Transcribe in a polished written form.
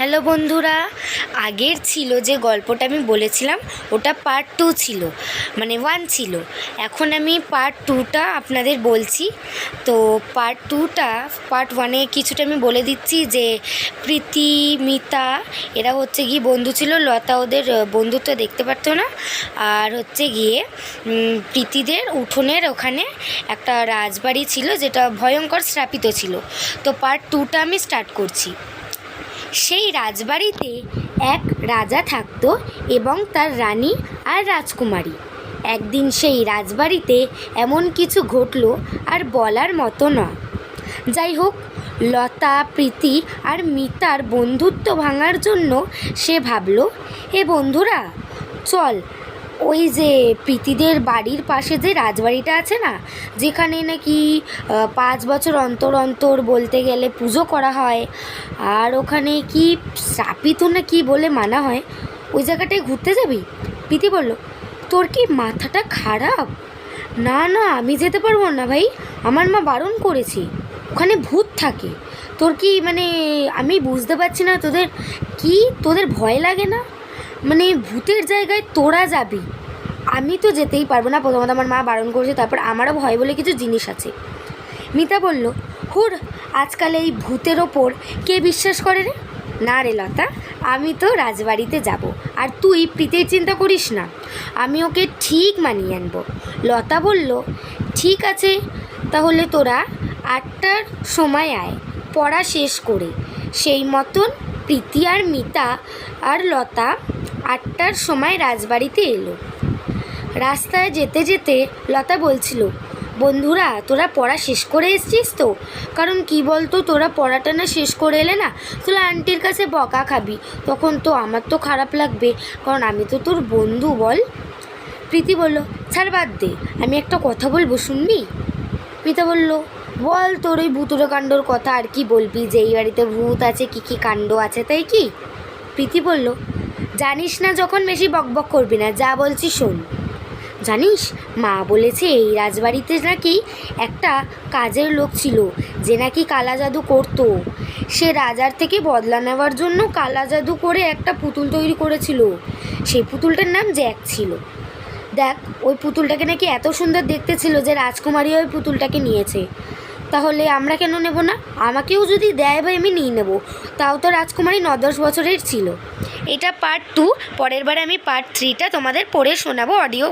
Hello বন্ধুরা, আগের ছিল যে গল্পটা আমি বলেছিলাম ওটা পার্ট 2 ছিল, মানে 1 ছিল। এখন আমি পার্ট 2টা আপনাদের বলছি। তো পার্ট 2টা পার্ট 1-এ কিছুটা আমি বলে দিচ্ছি যে প্রীতি, মিতা এরা হচ্ছে গিয়ে বন্ধু ছিল। লতা ওদের বন্ধুত্ব দেখতে পারতো না। আর হচ্ছে গিয়ে প্রীতিদের উঠোনের ওখানে একটা রাজবাড়ি ছিল যেটা ভয়ঙ্কর শ্রাপিত ছিল। তো পার্ট 2টা আমি স্টার্ট করছি। সেই রাজবাড়িতে এক রাজা থাকতো এবং তার রানী আর রাজকুমারী। একদিন সেই রাজবাড়িতে এমন কিছু ঘটল আর বলার মতো নয়। যাই হোক, লতা, প্রীতি আর মিতার বন্ধুত্ব ভাঙার জন্য সে ভাবল, হে বন্ধুরা, চল ওই যে প্রীতিদের বাড়ির পাশে যে রাজবাড়িটা আছে না, যেখানে নাকি 5 বছর অন্তর অন্তর বলতে গেলে পুজো করা হয়, আর ওখানে কি শ্রাপিত না কি বলে মানা হয়, ওই জায়গাটায় ঘুরতে যাবি? প্রীতি বলল, তোর কি মাথাটা খারাপ? না না, আমি যেতে পারবো না ভাই, আমার মা বারণ করেছে, ওখানে ভূত থাকে। তোর কি মানে আমি বুঝতে পারছি না, তোদের ভয় লাগে না? মানে ভূতের জায়গায় তোরা যাবি, আমি তো যেতেই পারবো না। প্রথমত আমার মা বারণ করেছে, তারপর আমারও ভয় বলে কিছু জিনিস আছে। মিতা বলল, হুর, আজকাল এই ভূতের ওপর কে বিশ্বাস করে রে? না রে লতা, আমি তো রাজবাড়িতে যাব, আর তুই প্রীতির চিন্তা করিস না, আমি ওকে ঠিক মানিয়ে আনবো। লতা বলল, ঠিক আছে, তাহলে তোরা 8টার সময় আয়, পড়া শেষ করে। সেই মতন প্রীতি আর মিতা আর লতা 8টার সময় রাজবাড়িতে এলো। রাস্তায় যেতে যেতে লতা বলছিল, বন্ধুরা, তোরা পড়া শেষ করে এসছিস তো? কারণ কি বলতো, তোরা পড়াটা না শেষ করে এলে না, তোরা আন্টির কাছে বকা খাবি, তখন তো আমার তো খারাপ লাগবে, কারণ আমি তো তোর বন্ধু, বল। প্রীতি বলল, ছাড়, বাদ দে, আমি একটা কথা বলবো, শুনবি? মিতা বলল, বল তোর ওই ভূতুরে কাণ্ডর কথা, আর কি বলবি, যে এই বাড়িতে ভূত আছে, কী কী কাণ্ড আছে, তাই কি? প্রীতি বলল, জানিস না যখন বেশি বকবক করবি না, যা বলছি শোন। জানিস, মা বলেছে এই রাজবাড়িতে নাকি একটা কাজের লোক ছিল যে নাকি কালা জাদু করতো। সে রাজার থেকে বদলা নেওয়ার জন্য কালা জাদু করে একটা পুতুল তৈরি করেছিল। সেই পুতুলটার নাম জ্যাক ছিল। দেখ, ওই পুতুলটাকে নাকি এত সুন্দর দেখতে ছিল যে রাজকুমারী ওই পুতুলটাকে নিয়েছে। তাহলে আমরা কেন নেব না? আমাকেও যদি দেয় ভাই, আমি নিয়ে নেব। তাও তো রাজকুমারী 9-10 বছরের ছিল। এটা পার্ট 2। পরের বারে আমি পার্ট 3টা তোমাদের পড়ে শোনাবো অডিও।